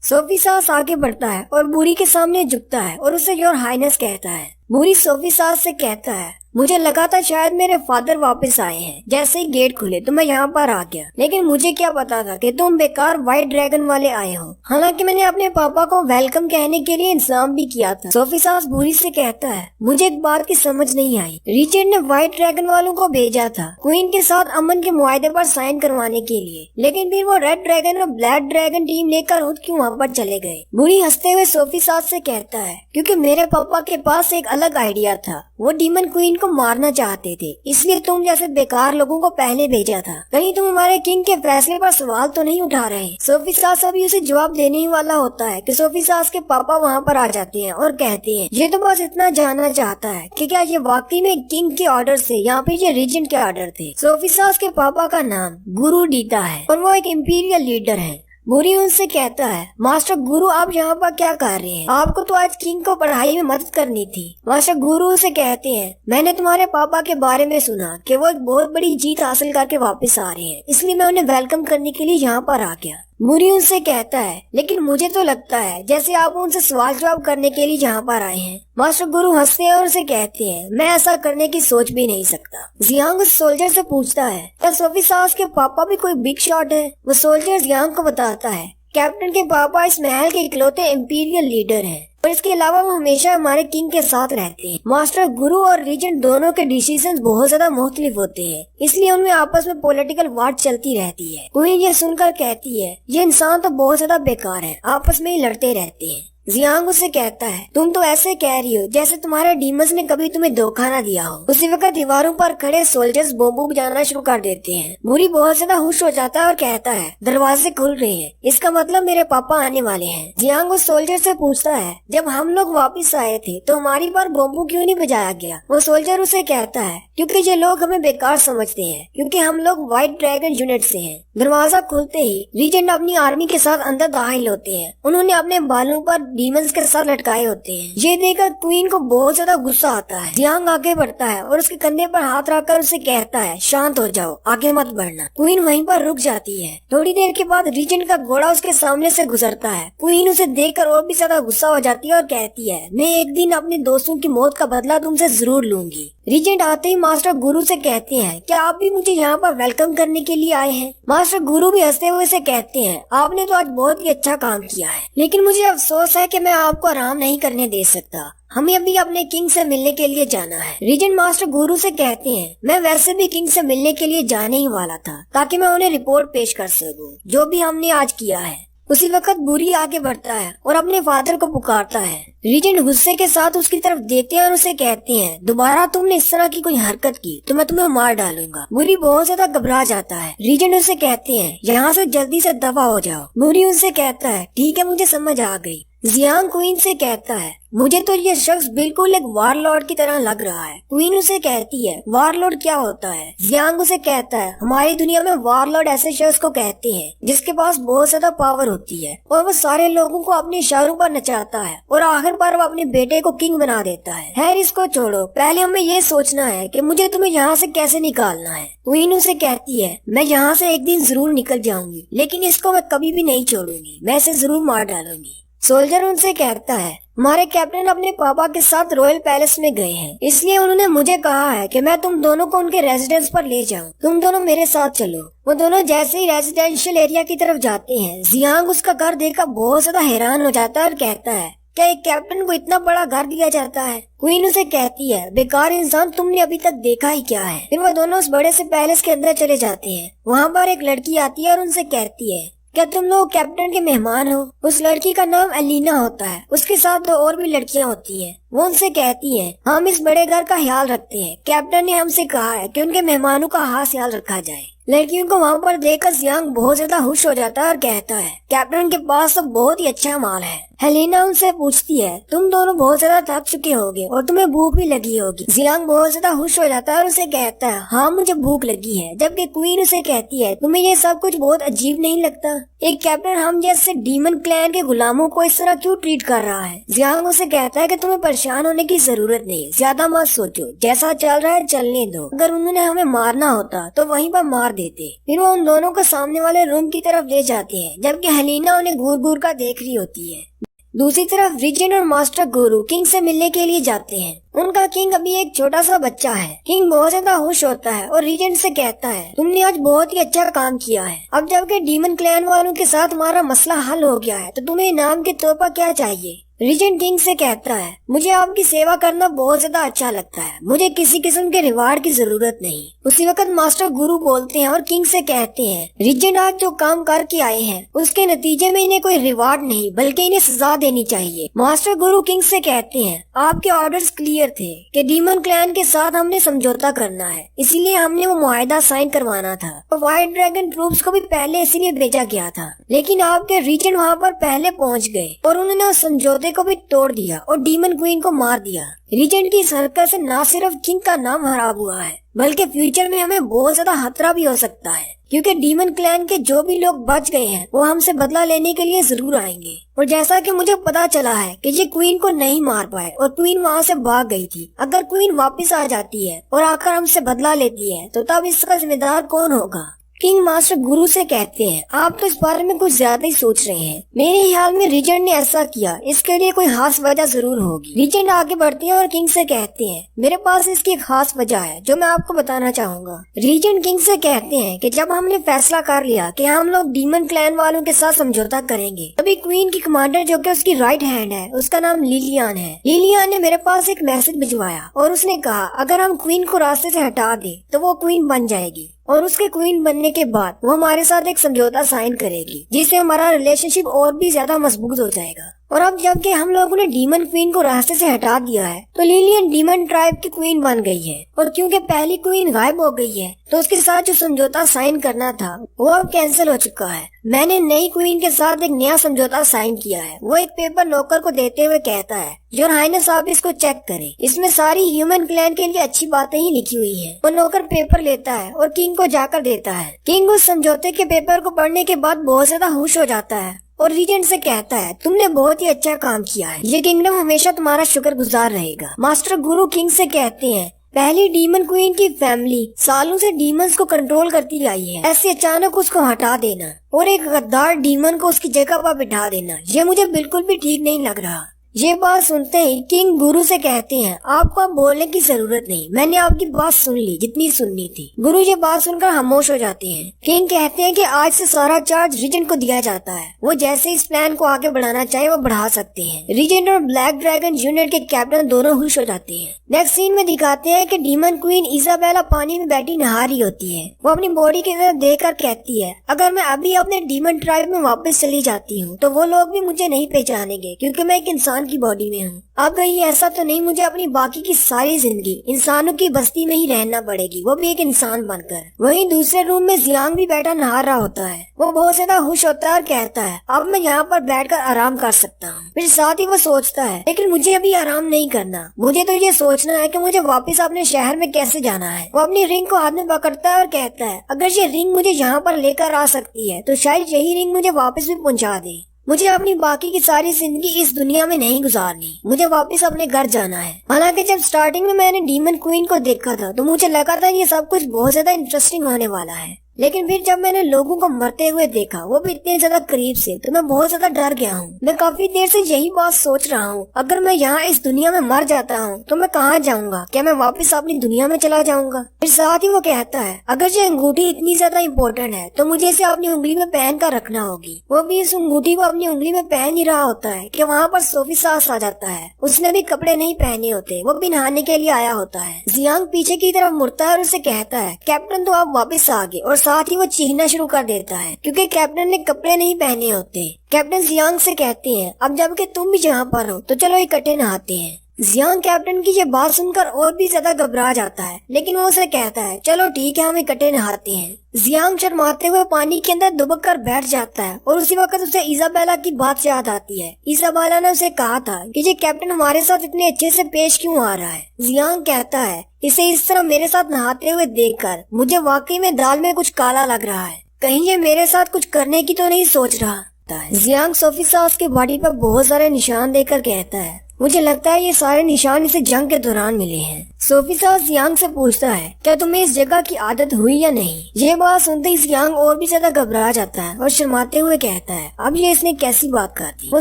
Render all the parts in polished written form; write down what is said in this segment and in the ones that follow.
Sophie सास आगे बढ़ता है और बूढ़ी के सामने झुकता है और उसे योर हाइनेस कहता है। बूढ़ी सोफी सास से कहता है, मुझे लगा था शायद मेरे फादर वापस आए हैं। जैसे ही गेट खुले तो मैं यहाँ पर आ गया, लेकिन मुझे क्या पता था कि तुम बेकार व्हाइट ड्रैगन वाले आए हो। हालांकि मैंने अपने पापा को वेलकम कहने के लिए इंतजाम भी किया था। सोफी सास बूढ़ी से कहता है, मुझे एक बात की समझ नहीं आई। रिचर्ड ने व्हाइट ड्रैगन वालों को भेजा था क्वीन के साथ अमन के मुआहदे पर साइन करवाने के लिए, लेकिन फिर वो रेड ड्रैगन और ब्लैक ड्रैगन टीम लेकर खुद क्यों वहाँ पर चले गए। बूढ़ी हंसते हुए सोफी सास से कहता है, क्योंकि मेरे पापा के पास एक अलग आइडिया था। वो डीमन क्वीन को मारना चाहते थे, इसलिए तुम जैसे बेकार लोगों को पहले भेजा था। कहीं तुम हमारे किंग के फैसले पर सवाल तो नहीं उठा रहे। सोफी सास अभी उसे जवाब देने ही वाला होता है कि सोफी सास के पापा वहाँ पर आ जाते हैं और कहते हैं, ये तो बस इतना जानना चाहता है कि क्या ये वाकई में किंग के ऑर्डर थे या फिर ये रीजेंट के ऑर्डर थे। सोफी सास के पापा का नाम गुरु डीता है और वो एक इम्पीरियल लीडर है। बूढ़ी उनसे कहता है, मास्टर गुरु आप यहाँ पर क्या कर रहे हैं? आपको तो आज किंग को पढ़ाई में मदद करनी थी। मास्टर गुरु उसे कहते हैं, मैंने तुम्हारे पापा के बारे में सुना कि वो एक बहुत बड़ी जीत हासिल करके वापस आ रहे हैं, इसलिए मैं उन्हें वेलकम करने के लिए यहाँ पर आ गया। बूढ़ी उनसे कहता है, लेकिन मुझे तो लगता है जैसे आप उनसे सवाल जवाब करने के लिए यहाँ पर आए हैं। मास्टर गुरु हंसते हैं और उसे कहते हैं, मैं ऐसा करने की सोच भी नहीं सकता। जियांग उस सोल्जर से पूछता है, क्या सोफी सास के पापा भी कोई बिग शॉट है? वो सोल्जर जियांग को बताता है, कैप्टन के पापा इस महल के इकलौते इम्पीरियल लीडर हैं और इसके अलावा वो हमेशा हमारे किंग के साथ रहते हैं। मास्टर गुरु और रीजेंट दोनों के डिसीजंस बहुत ज्यादा मुख्तलिफ होते हैं, इसलिए उनमें आपस में पॉलिटिकल वार चलती रहती है। क्वीन ये सुनकर कहती है, ये इंसान तो बहुत ज्यादा बेकार है, आपस में ही लड़ते रहते हैं। जियांग उसे कहता है, तुम तो ऐसे कह रही हो जैसे तुम्हारे डीमंस ने कभी तुम्हें धोखा न दिया हो। उसी वक्त दीवारों पर खड़े सोल्जर्स बम बजाना शुरू कर देते हैं। बूढ़ी बहुत ज्यादा खुश हो जाता है और कहता है, दरवाजे खुल रहे हैं, इसका मतलब मेरे पापा आने वाले हैं। जियांग उस सोल्जर से पूछता है, जब हम लोग वापस आए थे तो हमारी पर बम्बू क्यों नहीं बजाया गया? वो सोल्जर उसे कहता है, क्योंकि ये लोग हमें बेकार समझते हैं, क्योंकि हम लोग व्हाइट ड्रैगन यूनिट से हैं। दरवाजा खुलते ही रीजेंट अपनी आर्मी के साथ अंदर दाखिल होते हैं। उन्होंने अपने बालों पर डीमंस के साथ लटकाए होते हैं। ये देखकर क्वीन को बहुत ज्यादा गुस्सा आता है। जियांग आगे बढ़ता है और उसके कंधे पर हाथ रखकर उसे कहता है, शांत हो जाओ, आगे मत बढ़ना। क्वीन वहीं पर रुक जाती है। थोड़ी देर के बाद रीजेंट का घोड़ा उसके सामने से गुजरता है। क्वीन उसे देखकर और भी ज्यादा गुस्सा हो जाती है और कहती है, मैं एक दिन अपने दोस्तों की मौत का बदला तुमसे जरूर लूंगी। रीजेंट आते ही मास्टर गुरु से कहते हैं, क्या आप भी मुझे यहाँ पर वेलकम करने के लिए आए हैं? मास्टर गुरु भी हंसते हुए से कहते हैं, आपने तो आज बहुत ही अच्छा काम किया है, लेकिन मुझे अफसोस है कि मैं आपको आराम नहीं करने दे सकता। हमें अभी अपने किंग से मिलने के लिए जाना है। रीजेंट मास्टर गुरु से कहते हैं, मैं वैसे भी किंग से मिलने के लिए जाने ही वाला था, ताकि मैं उन्हें रिपोर्ट पेश कर सकूं जो भी हमने आज किया है। उसी वक्त बूढ़ी आगे बढ़ता है और अपने फादर को पुकारता है। रीजेंट गुस्से के साथ उसकी तरफ देखते हैं और उसे कहते हैं, दोबारा तुमने इस तरह की कोई हरकत की तो मैं तुम्हें मार डालूंगा। बूढ़ी बहुत ज्यादा घबरा जाता है। रीजेंट उसे कहते हैं, यहाँ से जल्दी से दफा हो जाओ। बूढ़ी उनसे कहता है, ठीक है, मुझे समझ आ गई। जियांग क्वीन से कहता है, मुझे तो ये शख्स बिल्कुल एक वारलॉर्ड की तरह लग रहा है। क्वीन उसे कहती है, वारलॉर्ड क्या होता है? जियांग उसे कहता है, हमारी दुनिया में वारलॉर्ड ऐसे शख्स को कहते हैं जिसके पास बहुत ज्यादा पावर होती है और वो सारे लोगों को अपने इशारों पर नचाता है और आखिर पर वो अपने बेटे को किंग बना देता है। खैर, इसको छोड़ो, पहले हमें ये सोचना है कि मुझे तुम्हें यहाँ से कैसे निकालना है। क्वीन उसे कहती है, मैं यहाँ से एक दिन जरूर निकल जाऊंगी, लेकिन इसको मैं कभी भी नहीं छोड़ूंगी, मैं इसे जरूर मार डालूंगी। सोल्जर उनसे कहता है, हमारे कैप्टन अपने पापा के साथ रॉयल पैलेस में गए हैं, इसलिए उन्होंने मुझे कहा है कि मैं तुम दोनों को उनके रेजिडेंस पर ले जाऊं। तुम दोनों मेरे साथ चलो। वो दोनों जैसे ही रेजिडेंशियल एरिया की तरफ जाते हैं, जियांग उसका घर देखकर बहुत ज्यादा हैरान हो जाता है और कहता है, क्या एक कैप्टन को इतना बड़ा घर दिया जाता है? क्वीन उसे कहती है, बेकार इंसान, तुमने अभी तक देखा ही क्या है। फिर वो दोनों उस बड़े से पैलेस के अंदर चले जाते हैं। वहाँ पर एक लड़की आती है और उनसे कहती है, क्या तुम लोग कैप्टन के मेहमान हो? उस लड़की का नाम एलिना होता है। उसके साथ दो और भी लड़कियां होती हैं। वो उनसे कहती हैं, हम इस बड़े घर का ख्याल रखते हैं। कैप्टन ने हमसे कहा है कि उनके मेहमानों का खास ख्याल रखा जाए। लड़कियों को वहाँ पर देखकर जियांग बहुत ज्यादा खुश हो जाता है और कहता है, कैप्टन के पास तो बहुत ही अच्छा माल है। हेलेना उनसे पूछती है, तुम दोनों बहुत ज्यादा थक चुके होगे और तुम्हें भूख भी लगी होगी। जियांग बहुत ज्यादा खुश हो जाता है और उसे कहता है, हाँ, मुझे भूख लगी है। जबकि क्वीन उसे कहती है, तुम्हें ये सब कुछ बहुत अजीब नहीं लगता? एक कैप्टन हम जैसे डीमन क्लैन के गुलामों को इस तरह क्यों ट्रीट कर रहा है? जियांग उसे कहता है कि तुम्हें परेशान होने की जरूरत नहीं, ज्यादा मत सोचो, जैसा चल रहा है चलने दो। अगर उन्होंने हमें मारना होता तो वहीं पर मार देते। फिर वो उन दोनों को सामने वाले रूम की तरफ ले जाते हैं, जबकि हेलिना उन्हें घूर घूर कर देख रही होती है। दूसरी तरफ रिजेंट और मास्टर गुरु किंग से मिलने के लिए जाते हैं। उनका किंग अभी एक छोटा सा बच्चा है। किंग बहुत ज्यादा खुश होता है और रिजेंट से कहता है, तुमने आज बहुत ही अच्छा काम किया है। अब जबकि डीमन क्लैन वालों के साथ हमारा मसला हल हो गया है, तो तुम्हें इनाम के तौर पर क्या चाहिए? रिजेंट किंग से कहता है, मुझे आपकी सेवा करना बहुत ज्यादा अच्छा लगता है, मुझे किसी किस्म के रिवार्ड की जरूरत नहीं। उसी वक्त मास्टर गुरु बोलते हैं और किंग से कहते हैं, रिजेंट आज जो काम करके आए हैं उसके नतीजे में इन्हें कोई रिवार्ड नहीं बल्कि इन्हें सजा देनी चाहिए। मास्टर गुरु किंग से कहते हैं, आपके ऑर्डर्स क्लियर थे कि डीमन क्लैन के साथ हमने समझौता करना है, इसीलिए हमने वो मुआहदा साइन करवाना था और व्हाइट ड्रैगन ट्रूप्स को भी पहले इसीलिए भेजा गया था। लेकिन आपके रिजेंट वहाँ पर पहले पहुँच गए और उन्होंने उस समझौते को भी तोड़ दिया और डीमन क्वीन को मार दिया। रिजेंट की इस हरकत से न सिर्फ किंग का नाम खराब हुआ है, बल्कि फ्यूचर में हमें बहुत ज्यादा खतरा भी हो सकता है, क्योंकि डीमन क्लैन के जो भी लोग बच गए हैं वो हमसे बदला लेने के लिए जरूर आएंगे। और जैसा कि मुझे पता चला है कि ये क्वीन को नहीं मार पाए और क्वीन वहाँ से भाग गई थी। अगर क्वीन वापस आ जाती है और आकर हमसे बदला लेती है तो तब इसका जिम्मेदार कौन होगा? किंग मास्टर गुरु से कहते हैं, आप तो इस बारे में कुछ ज्यादा ही सोच रहे हैं। मेरे ख्याल में रिजेंट ने ऐसा किया, इसके लिए कोई खास वजह जरूर होगी। रिजेंट आगे बढ़ते हैं और किंग से कहते हैं, मेरे पास इसकी एक खास वजह है जो मैं आपको बताना चाहूंगा। रिजेंट किंग से कहते हैं कि जब हमने फैसला कर लिया कि हम लोग डीमन क्लैन वालों के साथ समझौता करेंगे, तभी क्वीन की कमांडर जो कि उसकी राइट हैंड है, उसका नाम लिलियान है। लिलियान ने मेरे पास एक मैसेज भिजवाया और उसने कहा अगर हम क्वीन को रास्ते से हटा दें तो वो क्वीन बन जाएगी और उसके क्वीन बनने के बाद वो हमारे साथ एक समझौता साइन करेगी, जिससे हमारा रिलेशनशिप और भी ज्यादा मजबूत हो जाएगा। और अब जबकि हम लोगों ने डीमन क्वीन को रास्ते से हटा दिया है तो लिलियन डीमन ट्राइब की क्वीन बन गई है, और क्योंकि पहली क्वीन गायब हो गई है तो उसके साथ जो समझौता साइन करना था वो अब कैंसिल हो चुका है। मैंने नई क्वीन के साथ एक नया समझौता साइन किया है। वो एक पेपर नौकर को देते हुए कहता है, योर हाइनेस आप इसको चेक करें, इसमें सारी ह्यूमन क्लैन के लिए अच्छी बातें ही लिखी हुई है। वो नौकर पेपर लेता है और किंग को जाकर देता है। किंग उस समझौते के पेपर को पढ़ने के बाद बहुत ज्यादा खुश हो जाता है और रीजेंट से कहता है, तुमने बहुत ही अच्छा काम किया है, ये किंगडम हमेशा तुम्हारा शुक्रगुजार रहेगा। मास्टर गुरु किंग से कहते हैं, पहली डीमन क्वीन की फैमिली सालों से डीमंस को कंट्रोल करती आई है, ऐसे अचानक उसको हटा देना और एक गद्दार डीमन को उसकी जगह पर बिठा देना, ये मुझे बिल्कुल भी ठीक नहीं लग रहा। ये बात सुनते ही किंग गुरु से कहते हैं, आपको अब बोलने की जरूरत नहीं, मैंने आपकी बात सुन ली जितनी सुननी थी। गुरु ये बात सुनकर खामोश हो जाते हैं। किंग कहते हैं कि आज से सारा चार्ज रीजेंट को दिया जाता है, वो जैसे इस प्लान को आगे बढ़ाना चाहे वो बढ़ा सकते हैं। रीजेंट और ब्लैक ड्रैगन यूनिट के कैप्टन दोनों खुश हो जाते हैं। नेक्स्ट सीन में दिखाते हैं कि डीमन क्वीन इजाबेला पानी में बैठी नहा रही होती है। वो अपनी बॉडी की तरफ देखकर कहती है, अगर मैं अभी अपने डीमन ट्राइब में वापस चली जाती हूँ तो वो लोग भी मुझे नहीं पहचानेंगे, क्योंकि मैं एक इंसान की बॉडी में हूँ। अब कहीं ऐसा तो नहीं मुझे अपनी बाकी की सारी जिंदगी इंसानों की बस्ती में ही रहना पड़ेगी, वो भी एक इंसान बनकर। वहीं दूसरे रूम में जियांग भी बैठा नहा रहा होता है। वो बहुत ज्यादा खुश होता है और कहता है, अब मैं यहाँ पर बैठकर आराम कर सकता हूँ। फिर साथ ही वो सोचता है, लेकिन मुझे अभी आराम नहीं करना, मुझे तो ये सोचना है कि मुझे वापस अपने शहर में कैसे जाना है। वो अपनी रिंग को हाथ में पकड़ता है और कहता है, अगर ये रिंग मुझे यहाँ पर लेकर आ सकती है तो शायद यही रिंग मुझे वापस भी पहुँचा दे। मुझे अपनी बाकी की सारी जिंदगी इस दुनिया में नहीं गुजारनी, मुझे वापस अपने घर जाना है। हालांकि जब स्टार्टिंग में मैंने डीमन क्वीन को देखा था तो मुझे लगा था ये सब कुछ बहुत ज्यादा इंटरेस्टिंग होने वाला है, लेकिन फिर जब मैंने लोगों को मरते हुए देखा, वो भी इतने ज्यादा करीब से, तो मैं बहुत ज्यादा डर गया हूँ। मैं काफी देर से यही बात सोच रहा हूँ, अगर मैं यहाँ इस दुनिया में मर जाता हूँ तो मैं कहाँ जाऊँगा? क्या मैं वापस अपनी दुनिया में चला जाऊँगा? फिर साथ ही वो कहता है, अगर ये अंगूठी इतनी ज्यादा इम्पोर्टेंट है तो मुझे इसे अपनी उंगली में पहन कर रखना होगी। वो भी इस अंगूठी को अपनी उंगली में पहन ही रहा होता है कि वहाँ पर सोफी सास आ जाता है। उसने भी कपड़े नहीं पहने होते, वो भी नहाने के लिए आया होता है। जियांग पीछे की तरफ मुड़ता है और उसे कहता है, कैप्टन तो आप वापस आ गए, और साथ ही वो चीखना शुरू कर देता है क्योंकि कैप्टन ने कपड़े नहीं पहने होते। कैप्टन जियांग से कहते हैं, अब जबकि तुम भी यहाँ पर हो तो चलो इकट्ठे नहाते हैं। जियांग कैप्टन की ये बात सुनकर और भी ज्यादा घबरा जाता है, लेकिन वो उसे कहता है, चलो ठीक है हम इकट्ठे नहाते हैं। जियांग शर्माते हुए पानी के अंदर दुबक कर बैठ जाता है और उसी वक्त उसे इजाबेला की बात याद आती है। इजाबेला ने उसे कहा था कि ये कैप्टन हमारे साथ इतने अच्छे से पेश क्यों आ रहा है। जियांग कहता है, इसे इस तरह मेरे साथ नहाते हुए देखकर मुझे वाकई में दाल में कुछ काला लग रहा है, कहीं ये मेरे साथ कुछ करने की तो नहीं सोच रहा। जियांग सोफी सास के बॉडी पर बहुत सारे निशान देकर कहता है, मुझे लगता है ये सारे निशान इसे जंग के दौरान मिले हैं। सोफी साहब जियांग से पूछता है, क्या तुम्हें इस जगह की आदत हुई या नहीं? यह बात सुनते ही जियांग और भी ज्यादा घबरा जाता है और शर्माते हुए कहता है, अब ये इसने कैसी बात कर दी। वो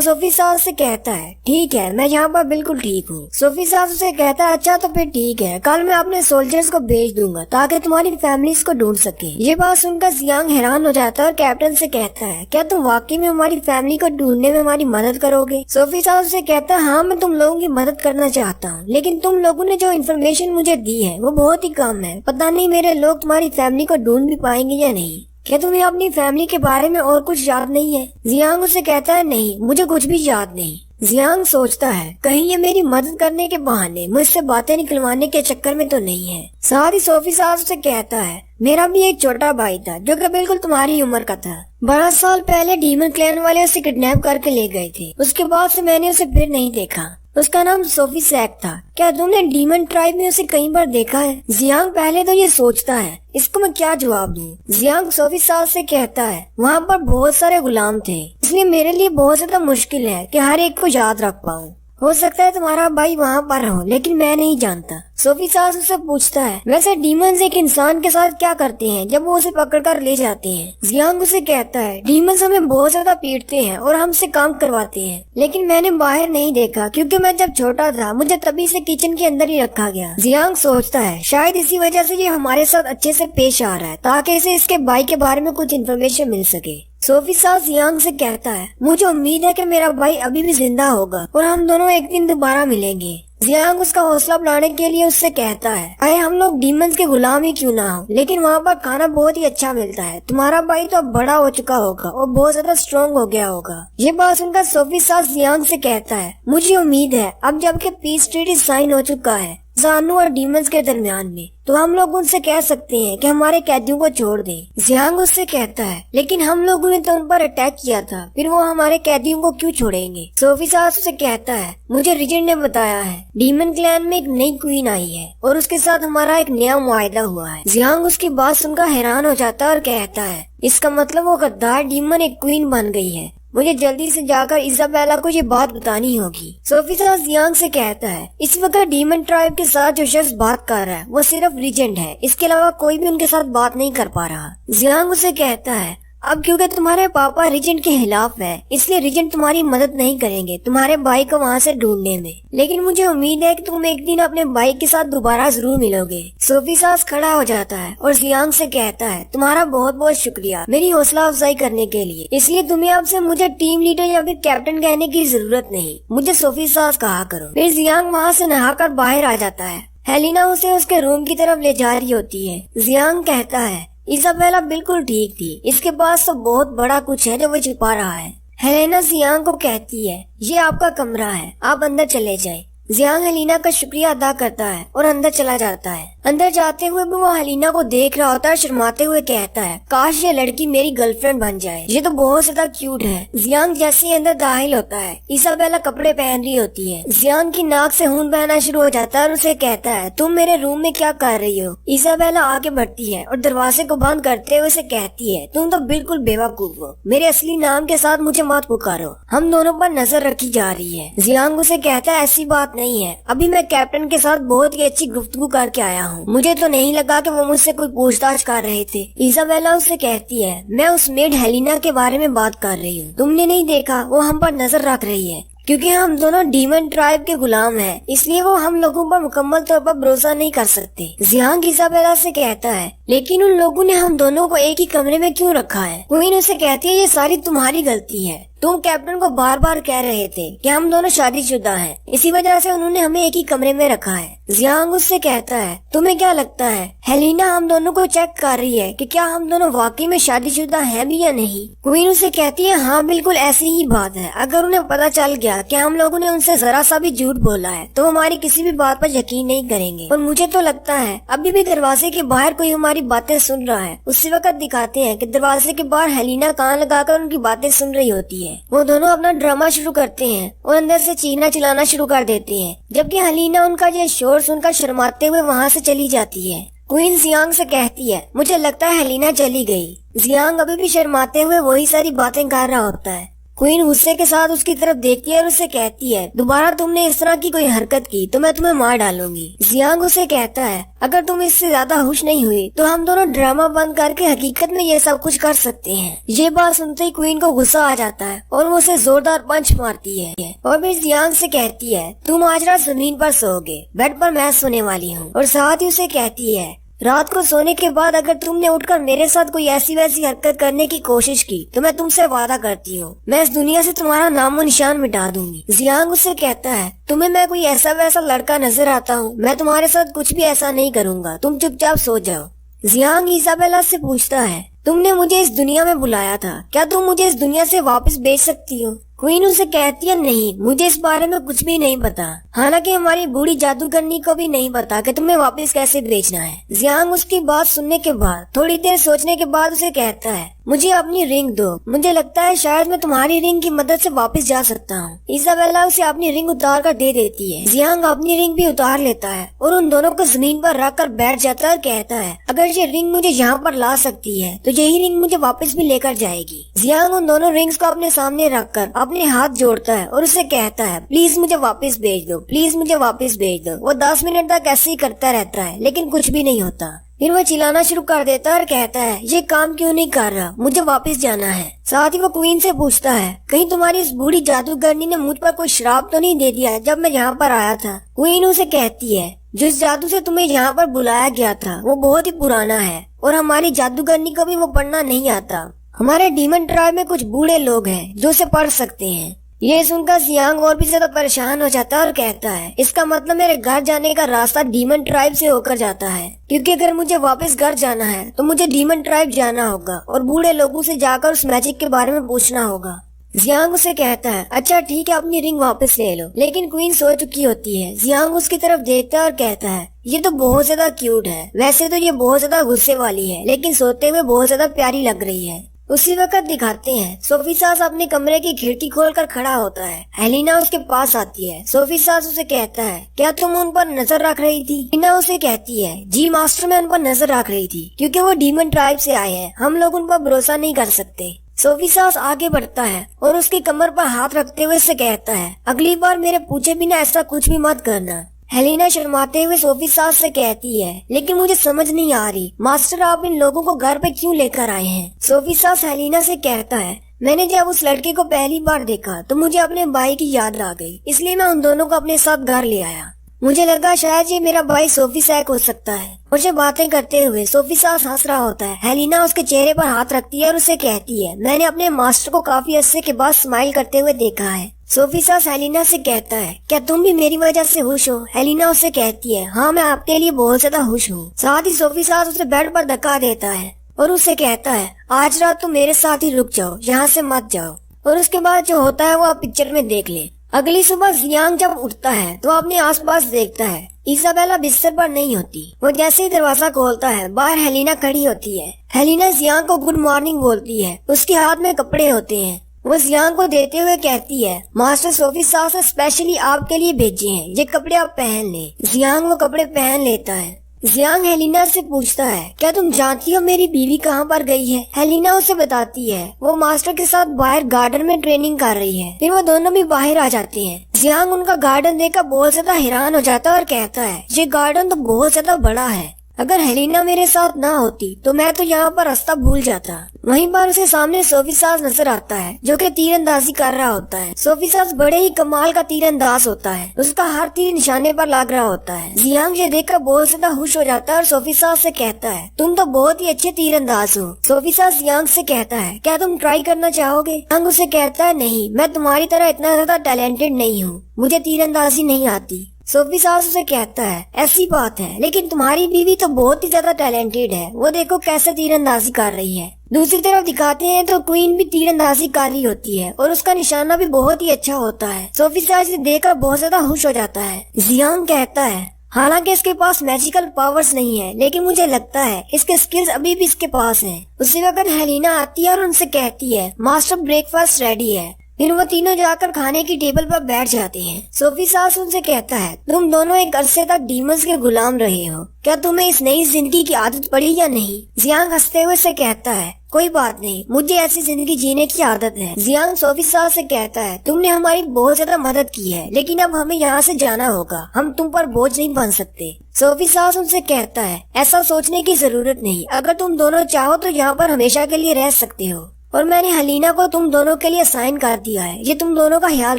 सोफी साहब से कहता है, ठीक है, मैं यहाँ पर बिल्कुल ठीक हूँ। सोफी साहब से कहता है, अच्छा तो फिर ठीक है, कल मैं अपने सोल्जर्स को भेज दूंगा ताकि तुम्हारी फैमिलीज को ढूंढ सके। ये बात सुनकर जियांग हैरान हो जाता है और कैप्टन से कहता है, क्या तुम वाकई में हमारी फैमिली को ढूंढने में हमारी मदद करोगे? सोफी साहब से कहता है, हाँ मैं तुम लोगों की मदद करना चाहता हूँ, लेकिन तुम लोगों ने जो इन्फॉर्मेशन मुझे दी है वो बहुत ही कम है। पता नहीं मेरे लोग तुम्हारी फैमिली को ढूंढ भी पाएंगे या नहीं। क्या तुम्हें अपनी फैमिली के बारे में और कुछ याद नहीं है? जियांग उसे कहता है, नहीं मुझे कुछ भी याद नहीं। जियांग सोचता है, कहीं ये मेरी मदद करने के बहाने मुझसे बातें निकलवाने के चक्कर में तो नहीं है। साथ ही सोफी साहब से कहता है, मेरा भी एक छोटा भाई था जो कि बिल्कुल तुम्हारी उम्र का था। 12 साल पहले डीमन क्लैन वाले उसे किडनैप करके ले गए थे। उसके बाद से मैंने उसे फिर नहीं देखा। उसका नाम सोफी सैक था। क्या तुमने डीमन ट्राइब में उसे कई बार देखा है? जियांग पहले तो ये सोचता है, इसको मैं क्या जवाब दूं। जियांग सोफी साहब से कहता है, वहाँ पर बहुत सारे गुलाम थे, इसलिए मेरे लिए बहुत ज्यादा मुश्किल है कि हर एक को याद रख पाऊँ। हो सकता है तुम्हारा भाई वहाँ पर हो, लेकिन मैं नहीं जानता। सोफी साहब उससे पूछता है, वैसे डीमंस एक इंसान के साथ क्या करते हैं जब वो उसे पकड़कर ले जाते हैं? जियांग उसे कहता है, डीमंस हमें बहुत ज्यादा पीटते हैं और हमसे काम करवाते हैं, लेकिन मैंने बाहर नहीं देखा क्योंकि मैं जब छोटा था मुझे तभी से किचन के अंदर ही रखा गया। जियांग सोचता है, शायद इसी वजह से ये हमारे साथ अच्छे से पेश आ रहा है ताकि इसे इसके भाई के बारे में कुछ इन्फॉर्मेशन मिल सके। सोफी साहब जियांग से कहता है, मुझे उम्मीद है कि मेरा भाई अभी भी जिंदा होगा और हम दोनों एक दिन दोबारा मिलेंगे। जियांग उसका हौसला बढ़ाने के लिए उससे कहता है, अरे हम लोग डीमंस के गुलाम ही क्यों ना हो, लेकिन वहाँ पर खाना बहुत ही अच्छा मिलता है। तुम्हारा भाई तो अब बड़ा हो चुका होगा और बहुत ज्यादा स्ट्रॉन्ग हो गया होगा। ये बात सुनकर सोफी साहब जियांग से कहता है, मुझे उम्मीद है अब जबकि पीस ट्रीटी साइन हो चुका है जानू और डीमंस के दरमियान में, तो हम लोग उनसे कह सकते हैं कि हमारे कैदियों को छोड़ दें। जियांग उससे कहता है, लेकिन हम लोगों ने तो उन पर अटैक किया था, फिर वो हमारे कैदियों को क्यों छोड़ेंगे? सोफी साहब से कहता है, मुझे रिजेंट ने बताया है डीमन क्लैन में एक नई क्वीन आई है और उसके साथ हमारा एक नया मुआहदा हुआ है। जियांग उसकी बात सुनकर हैरान हो जाता है और कहता है, इसका मतलब वो गद्दार डीमन एक क्वीन बन गई है। मुझे जल्दी से जाकर इजाबेला को ये बात बतानी होगी। सोफी साहब जियांग से कहता है, इस वक्त डीमन ट्राइब के साथ जो शख्स बात कर रहा है वो सिर्फ रिजेंट है, इसके अलावा कोई भी उनके साथ बात नहीं कर पा रहा। जियांग उसे कहता है, अब क्योंकि तुम्हारे पापा रिजेंट के खिलाफ है, इसलिए रिजेंट तुम्हारी मदद नहीं करेंगे तुम्हारे भाई को वहाँ से ढूंढने में, लेकिन मुझे उम्मीद है कि तुम एक दिन अपने भाई के साथ दोबारा जरूर मिलोगे। सोफी साहब खड़ा हो जाता है और जियांग से कहता है, तुम्हारा बहुत बहुत शुक्रिया मेरी हौसला अफजाई करने के लिए, इसलिए तुम्हें अब से मुझे टीम लीडर या फिर कैप्टन कहने की जरूरत नहीं, मुझे सोफी साहब कहा करो। फिर जियांग वहाँ से नहाकर बाहर आ जाता है। हेलिना उसे उसके रूम की तरफ ले जा रही होती है। जियांग कहता है, इजाबेला बिल्कुल ठीक थी, इसके पास तो बहुत बड़ा कुछ है जो वो छुपा रहा है। हेलेना जियांग को कहती है, ये आपका कमरा है, आप अंदर चले जाएं। जियांग हेलिना का शुक्रिया अदा करता है और अंदर चला जाता है। अंदर जाते हुए भी वो हेलिना को देख रहा होता है, शर्माते हुए कहता है, काश ये लड़की मेरी गर्लफ्रेंड बन जाए, ये तो बहुत ज्यादा क्यूट है। जियांग जैसे ही अंदर दाखिल होता है, इसाबेला कपड़े पहन रही होती है। जियांग की नाक से खून बहना शुरू हो जाता है और उसे कहता है, तुम मेरे रूम में क्या कर रही हो? इसाबेला आगे बढ़ती है और दरवाजे को बंद करते हुए उसे कहती है, तुम तो बिल्कुल बेवकूफ हो, मेरे असली नाम के साथ मुझे मत पुकारो, हम दोनों पर नजर रखी जा रही है। जियांग उसे कहता है, ऐसी बात नहीं है, अभी मैं कैप्टन के साथ बहुत ही अच्छी गुफ्तगू करके आया हूँ, मुझे तो नहीं लगा कि वो मुझसे कोई पूछताछ कर रहे थे। इसाबेला उससे कहती है, मैं उस मेड हेलिना के बारे में बात कर रही हूँ, तुमने नहीं देखा वो हम पर नजर रख रही है, क्योंकि हम दोनों डीमन ट्राइब के गुलाम हैं, इसलिए वो हम लोगों पर मुकम्मल तौर पर भरोसा नहीं कर सकते। जियांग इसाबेला से कहता है, लेकिन उन लोगों ने हम दोनों को एक ही कमरे में क्यों रखा है? क्वीन उसे कहती है, ये सारी तुम्हारी गलती है, तुम कैप्टन को बार बार कह रहे थे कि हम दोनों शादीशुदा हैं, इसी वजह से उन्होंने हमें एक ही कमरे में रखा है। जियांग उससे कहता है, तुम्हें क्या लगता है हेलिना हम दोनों को चेक कर रही है कि क्या हम दोनों वाकई में शादीशुदा हैं भी या नहीं? क्वीन उसे कहती है, हाँ बिल्कुल ऐसी ही बात है, अगर उन्हें पता चल गया कि हम लोगों ने उनसे जरा सा भी झूठ बोला है तो हमारी किसी भी बात पर यकीन नहीं करेंगे। और मुझे तो लगता है अभी भी दरवाजे के बाहर कोई हमारी बातें सुन रहा है। उसी वक्त दिखाते हैं कि दरवाजे के बाहर हेलिना कान लगाकर उनकी बातें सुन रही होती है। वो दोनों अपना ड्रामा शुरू करते हैं और अंदर से चीखना चिल्लाना शुरू कर देते हैं, जबकि हेलिना उनका ये शोर सुनकर शर्माते हुए वहाँ से चली जाती है। क्वीन जियांग से कहती है, मुझे लगता है हेलिना चली गई। जियांग अभी भी शर्माते हुए वही सारी बातें कर रहा होता है। क्वीन गुस्से के साथ उसकी तरफ देखती है और उससे कहती है, दोबारा तुमने इस तरह की कोई हरकत की तो मैं तुम्हें मार डालूंगी। जियांग उसे कहता है, अगर तुम इससे ज्यादा खुश नहीं हुई तो हम दोनों ड्रामा बंद करके हकीकत में ये सब कुछ कर सकते हैं। ये बात सुनते ही क्वीन को गुस्सा आ जाता है और वो उसे जोरदार पंच मारती है और फिर जियांग से कहती है, तुम आज रात जमीन पर सोओगे, बेड पर मैं सोने वाली हूँ। और साथ ही उसे कहती है, रात को सोने के बाद अगर तुमने उठकर मेरे साथ कोई ऐसी वैसी हरकत करने की कोशिश की तो मैं तुमसे वादा करती हूँ, मैं इस दुनिया से तुम्हारा नामो निशान मिटा दूंगी। जियांग उससे कहता है, तुम्हें मैं कोई ऐसा वैसा लड़का नजर आता हूँ? मैं तुम्हारे साथ कुछ भी ऐसा नहीं करूँगा, तुम चुपचाप सो जाओ। जियांग इजाबेला से पूछता है, तुमने मुझे इस दुनिया में बुलाया था, क्या तुम मुझे इस दुनिया से वापस भेज सकती हो? क्वीन उसे कहती है, नहीं, मुझे इस बारे में कुछ भी नहीं पता। हालांकि हमारी बूढ़ी जादूगरनी को भी नहीं पता कि तुम्हें वापस कैसे भेजना है। जियांग उसकी बात सुनने के बाद थोड़ी देर सोचने के बाद उसे कहता है, मुझे अपनी रिंग दो, मुझे लगता है शायद मैं तुम्हारी रिंग की मदद से वापस जा सकता हूँ। इजाबेला उसे अपनी रिंग उतार कर दे देती है। जियांग अपनी रिंग भी उतार लेता है और उन दोनों को जमीन पर रख कर बैठ जाता है और कहता है, अगर ये रिंग मुझे यहाँ पर ला सकती है तो यही रिंग मुझे वापस भी लेकर जाएगी। जियांग उन दोनों रिंग्स को अपने सामने रख कर अपने हाथ जोड़ता है और उसे कहता है, प्लीज मुझे वापस भेज दो, प्लीज मुझे वापस भेज दो। वो 10 मिनट तक ऐसे ही करता रहता है लेकिन कुछ भी नहीं होता। फिर वो चिल्लाना शुरू कर देता है और कहता है, ये काम क्यों नहीं कर रहा, मुझे वापस जाना है। साथ ही वो क्वीन से पूछता है, कहीं तुम्हारी इस बूढ़ी जादूगरनी ने मुझ पर कोई श्राप तो नहीं दे दिया जब मैं यहाँ पर आया था? क्वीन उसे कहती है, जिस जादू से तुम्हें यहाँ पर बुलाया गया था वो बहुत ही पुराना है और हमारी जादूगरनी को भी वो पढ़ना नहीं आता। हमारे डीमन ट्राइब में कुछ बूढ़े लोग हैं जो उसे पढ़ सकते हैं। ये सुनकर जियांग और भी ज्यादा परेशान हो जाता है और कहता है, इसका मतलब मेरे घर जाने का रास्ता डीमन ट्राइब से होकर जाता है, क्योंकि अगर मुझे वापस घर जाना है तो मुझे डीमन ट्राइब जाना होगा और बूढ़े लोगों से जाकर उस मैजिक के बारे में पूछना होगा। जियांग उसे कहता है, अच्छा ठीक है, अपनी रिंग वापस ले लो। लेकिन क्वीन सो चुकी होती है। जियांग उसकी तरफ देखता है और कहता है, ये तो बहुत ज्यादा क्यूट है, वैसे तो ये बहुत ज्यादा गुस्से वाली है लेकिन सोते हुए बहुत ज्यादा प्यारी लग रही है। उसी वक्त दिखाते हैं सोफी सास अपने कमरे की खिड़की खोलकर खड़ा होता है। हेलिना उसके पास आती है। सोफी सास उसे कहता है, क्या तुम उन पर नजर रख रही थी? हेलिना उसे कहती है, जी मास्टर, मैं उन पर नजर रख रही थी क्योंकि वो डीमन ट्राइब से आए हैं, हम लोग उन पर भरोसा नहीं कर सकते। सोफी सास आगे बढ़ता है और उसकी कमर पर हाथ रखते हुए से कहता है, अगली बार मेरे पूछे बिना ऐसा कुछ भी मत करना। हेलिना शर्माते हुए सोफी सास से कहती है, लेकिन मुझे समझ नहीं आ रही मास्टर, आप इन लोगों को घर पे क्यों लेकर आए हैं? सोफी सास हेलिना से कहता है, मैंने जब उस लड़के को पहली बार देखा तो मुझे अपने भाई की याद आ गई, इसलिए मैं उन दोनों को अपने साथ घर ले आया। मुझे लगा शायद ये मेरा भाई सोफी सैक हो सकता है। और जब बातें करते हुए सोफी सास हंस रहा होता है, हेलिना उसके चेहरे पर हाथ रखती है और उसे कहती है, मैंने अपने मास्टर को काफी अरसे के बाद स्माइल करते हुए देखा है। सोफी सास हेलिना से कहता है, क्या तुम भी मेरी वजह से खुश हो? हेलिना उसे कहती है, हाँ, मैं आपके लिए बहुत ज्यादा खुश हूँ। साथ ही सोफी सास उसे बेड पर धक्का देता है और उसे कहता है, आज रात तुम मेरे साथ ही रुक जाओ, यहाँ से मत जाओ। और उसके बाद जो होता है वो आप पिक्चर में देख ले। अगली सुबह जियांग जब उठता है तो अपने आसपास देखता है। इजाबेला बिस्तर पर नहीं होती। वो जैसे ही दरवाजा खोलता है बाहर हेलिना खड़ी होती है। हेलिना जियांग को गुड मॉर्निंग बोलती है। उसके हाथ में कपड़े होते हैं। वो जियांग को देते हुए कहती है, मास्टर सोफी सास ने स्पेशली आपके लिए भेजे हैं, ये कपड़े आप पहन ले। जियांग वो कपड़े पहन लेता है। जियांग हेलिना से पूछता है, क्या तुम जानती हो मेरी बीवी कहाँ पर गई है? हेलिना उसे बताती है, वो मास्टर के साथ बाहर गार्डन में ट्रेनिंग कर रही है। फिर वो दोनों भी बाहर आ जाते हैं। जियांग उनका गार्डन देखकर बहुत ज्यादा हैरान हो जाता है और कहता है, ये गार्डन तो बहुत ज्यादा बड़ा है, अगर हेलिना मेरे साथ ना होती तो मैं तो यहाँ पर रास्ता भूल जाता। वहीं पर उसे सामने सोफी सास नजर आता है जो कि तीरंदाजी कर रहा होता है। सोफी सास बड़े ही कमाल का तीरंदाज होता है, उसका हर तीर निशाने पर लग रहा होता है। जियांग ये देखकर बहुत ज्यादा खुश हो जाता है और सोफी सास से कहता है, तुम तो बहुत ही अच्छे तीरंदाज हो। सोफी सास जियांग से कहता है, क्या तुम ट्राई करना चाहोगे? जियांग उसे कहता है, नहीं, मैं तुम्हारी तरह इतना ज्यादा टैलेंटेड नहीं हूँ, मुझे तीरंदाजी नहीं आती। सोफी सास उसे कहता है, ऐसी बात है, लेकिन तुम्हारी बीवी तो बहुत ही ज्यादा टैलेंटेड है, वो देखो कैसे तीरंदाजी कर रही है। दूसरी तरफ दिखाते हैं तो क्वीन भी तीरंदाजी कर रही होती है और उसका निशाना भी बहुत ही अच्छा होता है। सोफी सास इसे देखकर बहुत ज्यादा खुश हो जाता है। जियांग कहता है, हालांकि इसके पास मैजिकल पावर्स नहीं है, लेकिन मुझे लगता है इसके स्किल्स अभी भी इसके पास हैं। उसी वक्त हेलिना आती है और उनसे कहती है, मास्टर ब्रेकफास्ट रेडी है। फिर वो तीनों जाकर खाने की टेबल पर बैठ जाते हैं। सोफी सास उनसे कहता है, तुम दोनों एक अरसे तक डीमंस के गुलाम रहे हो, क्या तुम्हें इस नई जिंदगी की आदत पड़ी या नहीं? जियांग हंसते हुए से कहता है, कोई बात नहीं, मुझे ऐसी जिंदगी जीने की आदत है। जियांग सोफी सास से कहता है, तुमने हमारी बहुत ज्यादा मदद की है, लेकिन अब हमें यहाँ से जाना होगा, हम तुम पर बोझ नहीं बन सकते। सोफी सास उनसे कहता है, ऐसा सोचने की जरूरत नहीं, अगर तुम दोनों चाहो तो यहाँ पर हमेशा के लिए रह सकते हो। और मैंने हलीना को तुम दोनों के लिए साइन कर दिया है, ये तुम दोनों का ख्याल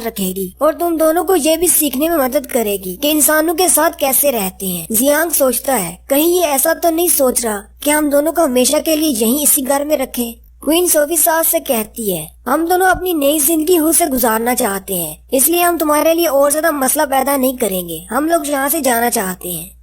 रखेगी और तुम दोनों को ये भी सीखने में मदद करेगी कि इंसानों के साथ कैसे रहते हैं। जियांग सोचता है, कहीं ये ऐसा तो नहीं सोच रहा कि हम दोनों को हमेशा के लिए यहीं इसी घर में रखें। क्वीन सोफी सास से कहती है, हम दोनों अपनी नई जिंदगी खुद से गुजारना चाहते हैं, इसलिए हम तुम्हारे लिए और ज्यादा मसला पैदा नहीं करेंगे, हम लोग यहाँ से जाना चाहते हैं।